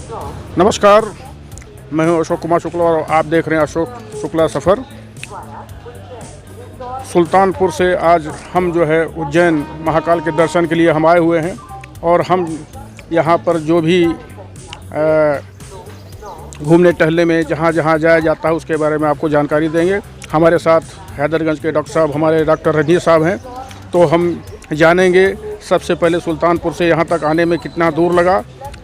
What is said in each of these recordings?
नमस्कार, मैं हूं अशोक कुमार शुक्ला और आप देख रहे हैं अशोक शुक्ला सफ़र। सुल्तानपुर से आज हम जो है उज्जैन महाकाल के दर्शन के लिए हम आए हुए हैं और हम यहाँ पर जो भी घूमने टहलने में जहाँ जहाँ जाया जाता है उसके बारे में आपको जानकारी देंगे। हमारे साथ हैदरगंज के डॉक्टर साहब, हमारे डॉक्टर रजनीश साहब हैं, तो हम जानेंगे सबसे पहले सुल्तानपुर से यहाँ तक आने में कितना दूर लगा,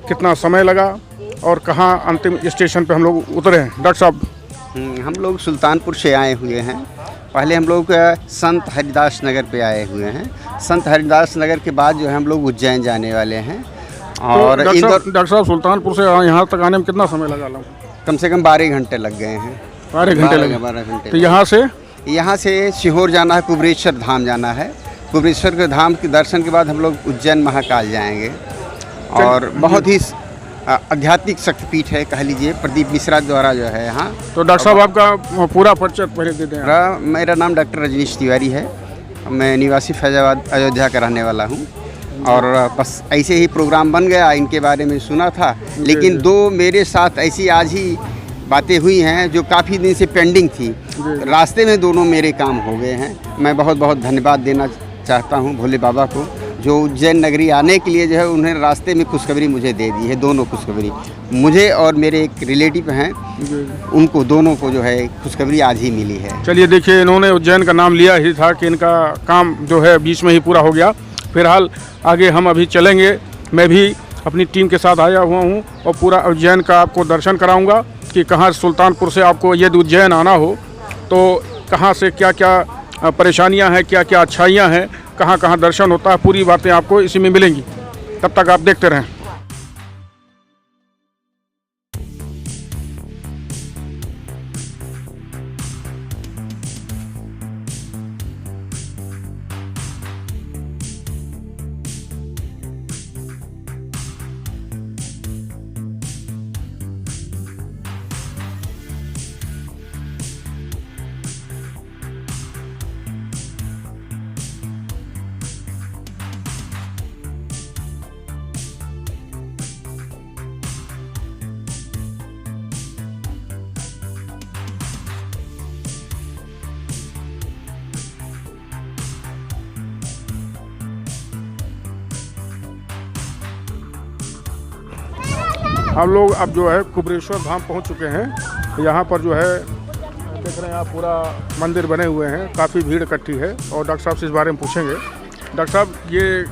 कितना समय लगा और कहाँ अंतिम स्टेशन पे हम लोग उतरे हैं। डॉक्टर साहब, हम लोग सुल्तानपुर से आए हुए हैं। पहले हम लोग संत हरिदास नगर पे आए हुए हैं। संत हरिदास नगर के बाद जो है हम लोग उज्जैन जाने वाले हैं। और तो डॉक्टर साहब सुल्तानपुर से यहाँ तक आने में कितना समय लगा? कम से कम 12 घंटे लग गए हैं। 12 घंटे लगे। 12 घंटे। तो यहाँ से सीहोर जाना है, कुबरेश्वर धाम जाना है। कुबरेश्वर के धाम के दर्शन के बाद हम लोग उज्जैन महाकाल जाएंगे। और बहुत ही आध्यात्मिक शक्तिपीठ है, कह लीजिए, प्रदीप मिश्रा द्वारा जो है यहाँ। तो डॉक्टर साहब आपका पूरा परिचय पहले दे दें। मेरा नाम डॉक्टर रजनीश तिवारी है। मैं निवासी फैजाबाद अयोध्या का रहने वाला हूँ। और बस ऐसे ही प्रोग्राम बन गया, इनके बारे में सुना था, लेकिन दो मेरे साथ ऐसी आज ही बातें हुई हैं जो काफ़ी दिन से पेंडिंग थी। रास्ते में दोनों मेरे काम हो गए हैं। मैं बहुत बहुत धन्यवाद देना चाहता हूँ भोले बाबा को, जो उज्जैन नगरी आने के लिए जो है उन्हें रास्ते में खुशखबरी मुझे दे दी है। दोनों खुशखबरी, मुझे और मेरे एक रिलेटिव हैं, उनको दोनों को जो है खुशखबरी आज ही मिली है। चलिए देखिए, इन्होंने उज्जैन का नाम लिया ही था कि इनका काम जो है बीच में ही पूरा हो गया। फिलहाल आगे हम अभी चलेंगे। मैं भी अपनी टीम के साथ आया हुआ हूँ और पूरा उज्जैन का आपको दर्शन कराऊँगा कि कहाँ सुल्तानपुर से आपको यदि उज्जैन आना हो तो कहाँ से क्या क्या परेशानियाँ हैं, क्या क्या अच्छाइयाँ हैं, कहाँ कहाँ दर्शन होता है, पूरी बातें आपको इसी में मिलेंगी। तब तक आप देखते रहें। हम लोग अब जो है कुबरेश्वर धाम पहुंच चुके हैं। यहाँ पर जो है देख रहे हैं आप, पूरा मंदिर बने हुए हैं, काफ़ी भीड़ इकट्ठी है और डॉक्टर साहब से इस बारे में पूछेंगे। डॉक्टर साहब, ये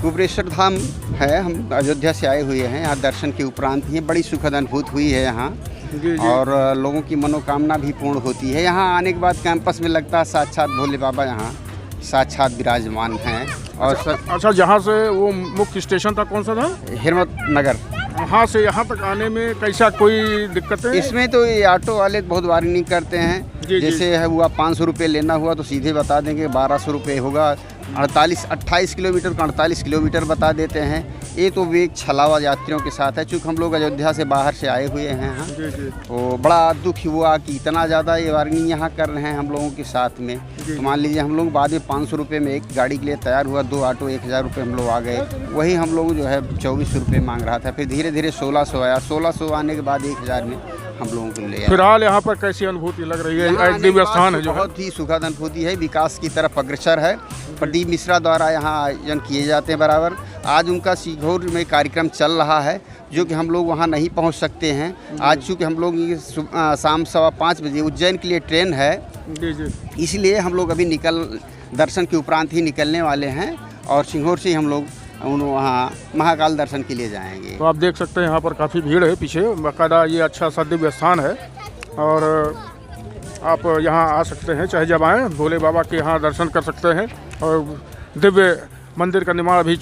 कुबरेश्वर धाम है, हम अयोध्या से आए हुए हैं। यहाँ दर्शन के उपरांत ही बड़ी सुखद अनुभूति हुई है यहाँ। जी। और लोगों की मनोकामना भी पूर्ण होती है। यहाँ आने के बाद कैंपस में लगता है साक्षात भोले बाबा यहाँ साक्षात विराजमान हैं। और अच्छा, जहाँ से वो मुख्य स्टेशन था कौन सा था? हिम्मत नगर। वहाँ से यहाँ तक आने में कैसा कोई दिक्कत है? इसमें तो ये ऑटो वाले बहुत वार्निंग करते हैं। जैसे है हुआ 500 रुपये लेना हुआ तो सीधे बता देंगे 1200 रुपये होगा। 28 किलोमीटर का 48 किलोमीटर बता देते हैं। ये तो वे छलावा यात्रियों के साथ है। चूँकि हम लोग अयोध्या से बाहर से आए हुए हैं हाँ, तो बड़ा दुख हुआ कि इतना ज़्यादा ये वार्निंग यहाँ कर रहे हैं हम लोगों के साथ में। तो मान लीजिए हम लोग बाद में 500 रुपये में एक गाड़ी के लिए तैयार हुआ, 2 ऑटो 1000 रुपये हम लोग आ गए। वही हम लोग जो है 2400 रुपये मांग रहा था। फिर धीरे धीरे 1600 आया। 1600 आने के बाद 1000 में हम लोगों को ले आया। फिलहाल यहाँ पर कैसी अनुभूति लग रही है? दिव्य स्थान है जो बहुत ही सुखद अनुभूति है, विकास की तरफ अग्रसर है। प्रदीप मिश्रा द्वारा यहाँ आयोजन किए जाते हैं बराबर। आज उनका सीहोर में कार्यक्रम चल रहा है, जो कि हम लोग वहाँ नहीं पहुँच सकते हैं। आज चूँकि हम लोग शाम 5:15 बजे उज्जैन के लिए ट्रेन है, इसलिए हम लोग अभी दर्शन के उपरांत ही निकलने वाले हैं और सीहोर से हम लोग वहाँ महाकाल दर्शन के लिए जाएंगे। तो आप देख सकते हैं यहाँ पर काफ़ी भीड़ है पीछे। बाकायदा ये अच्छा सा दिव्य स्थान है और आप यहाँ आ सकते हैं, चाहे जब आएँ भोले बाबा के यहाँ दर्शन कर सकते हैं। और दिव्य मंदिर का निर्माण भी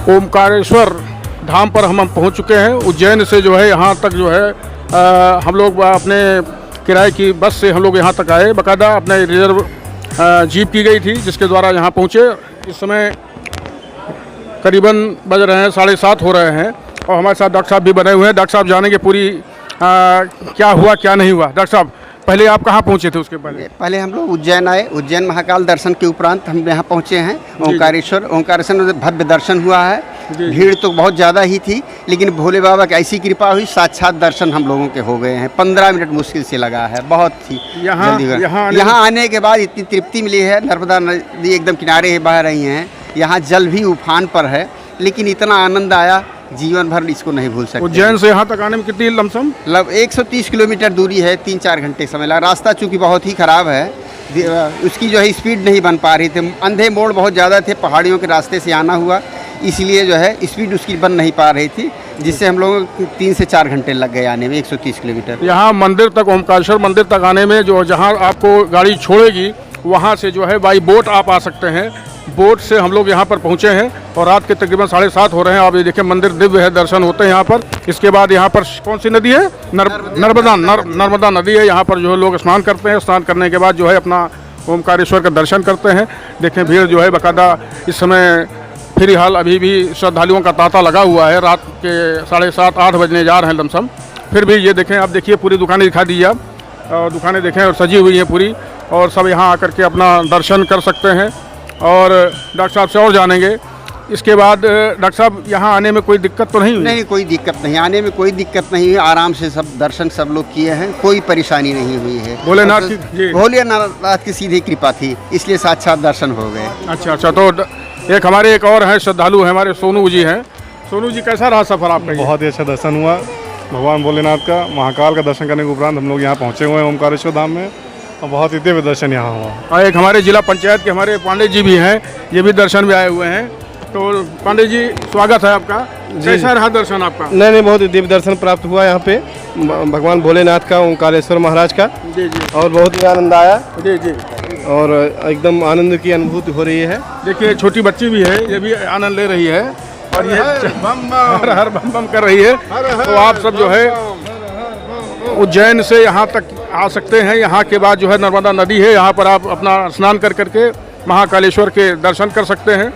ओमकारेश्वर धाम पर हम पहुंच चुके हैं। उज्जैन से जो है यहाँ तक जो है हम लोग अपने किराए की बस से हम लोग यहाँ तक आए। बाकायदा अपने रिजर्व जीप की गई थी जिसके द्वारा यहाँ पहुँचे। इस समय करीबन बज रहे हैं 7:30 हो रहे हैं और हमारे साथ डॉक्टर साहब भी बने हुए हैं। डॉक्टर साहब जानेंगे पूरी क्या हुआ क्या नहीं हुआ। डॉक्टर साहब पहले आप कहाँ पहुँचे थे? उसके पहले हम लोग उज्जैन आए। उज्जैन महाकाल दर्शन के उपरांत हम यहाँ पहुँचे हैं ओंकारेश्वर में भव्य दर्शन हुआ है। भीड़ तो बहुत ज़्यादा ही थी, लेकिन भोले बाबा की ऐसी कृपा हुई, साक्षात दर्शन हम लोगों के हो गए हैं। 15 मिनट मुश्किल से लगा है, बहुत ही यहाँ आने के बाद इतनी तृप्ति मिली है। नर्मदा नदी एकदम किनारे बह रही हैं, यहाँ जल भी उफान पर है, लेकिन इतना आनंद आया जीवन भर इसको नहीं भूल सकते। उज्जैन से यहाँ तक आने में कितनी लमसम? 130 किलोमीटर दूरी है, 3-4 घंटे समय लगा। रास्ता चूँकि बहुत ही ख़राब है, उसकी जो है स्पीड नहीं बन पा रही थी। अंधे मोड़ बहुत ज़्यादा थे, पहाड़ियों के रास्ते से आना हुआ, इसलिए जो है स्पीड उसकी बन नहीं पा रही थी, जिससे हम लोगों को 3 से 4 घंटे लग गए आने में 130 किलोमीटर। यहाँ मंदिर तक, ओमकारेश्वर मंदिर तक आने में जो जहाँ आपको गाड़ी छोड़ेगी वहाँ से जो है बाई बोट आप आ सकते हैं। बोट से हम लोग यहाँ पर पहुँचे हैं और रात के तकरीबन 7:30 हो रहे हैं। आप ये देखिए मंदिर दिव्य है, दर्शन होते हैं यहाँ पर। इसके बाद यहाँ पर कौन सी नदी है? नर्मदा नदी है। यहाँ पर जो है लोग स्नान करते हैं। स्नान करने के बाद जो है अपना ओमकारेश्वर का दर्शन करते हैं। देखें भीड़ जो है बाकायदा इस समय फिलहाल अभी भी श्रद्धालुओं का तांता लगा हुआ है। रात के 7:30-8 बजने जा रहे हैं लमसम। फिर भी ये देखें, आप देखिए पूरी दुकानें दिखा दीजिए आप, और दुकानें देखें और सजी हुई हैं पूरी, और सब यहाँ आकर के अपना दर्शन कर सकते हैं। और डॉक्टर साहब से और जानेंगे इसके बाद। डॉक्टर साहब यहाँ आने में कोई दिक्कत तो नहीं हुई? नहीं, कोई दिक्कत नहीं, आने में कोई दिक्कत नहीं हुई। आराम से सब दर्शन सब लोग किए हैं, कोई परेशानी नहीं हुई है। भोलेनाथ की सीधी कृपा थी, इसलिए साक्षात दर्शन हो गए। अच्छा, तो एक हमारे एक और हैं श्रद्धालु हैं, हमारे सोनू जी हैं। सोनू जी, कैसा रहा सफ़र आपका? बहुत ही अच्छा दर्शन हुआ भगवान भोलेनाथ का। महाकाल का दर्शन करने के उपरांत हम लोग यहाँ पहुँचे हुए हैं ओमकारेश्वर धाम में, और बहुत ही दिव्य दर्शन यहाँ हुआ। और एक हमारे जिला पंचायत के हमारे पांडे जी भी हैं, ये भी दर्शन में आए हुए हैं। तो पांडे जी, स्वागत है आपका। कैसा रहा दर्शन आपका? नहीं, बहुत ही दिव्य दर्शन प्राप्त हुआ यहाँ पे भगवान भोलेनाथ का, ओंकारेश्वर महाराज का। जी, और बहुत ही आनंद आया। जी, और एकदम आनंद की अनुभूति हो रही है। देखिए छोटी बच्ची भी है, ये भी आनंद ले रही है और ये हर बम बम कर रही है। तो आप सब जो है उज्जैन से यहाँ तक आ सकते हैं। यहाँ के बाद जो है नर्मदा नदी है, यहाँ पर आप अपना स्नान कर करके महाकालेश्वर के दर्शन कर सकते हैं।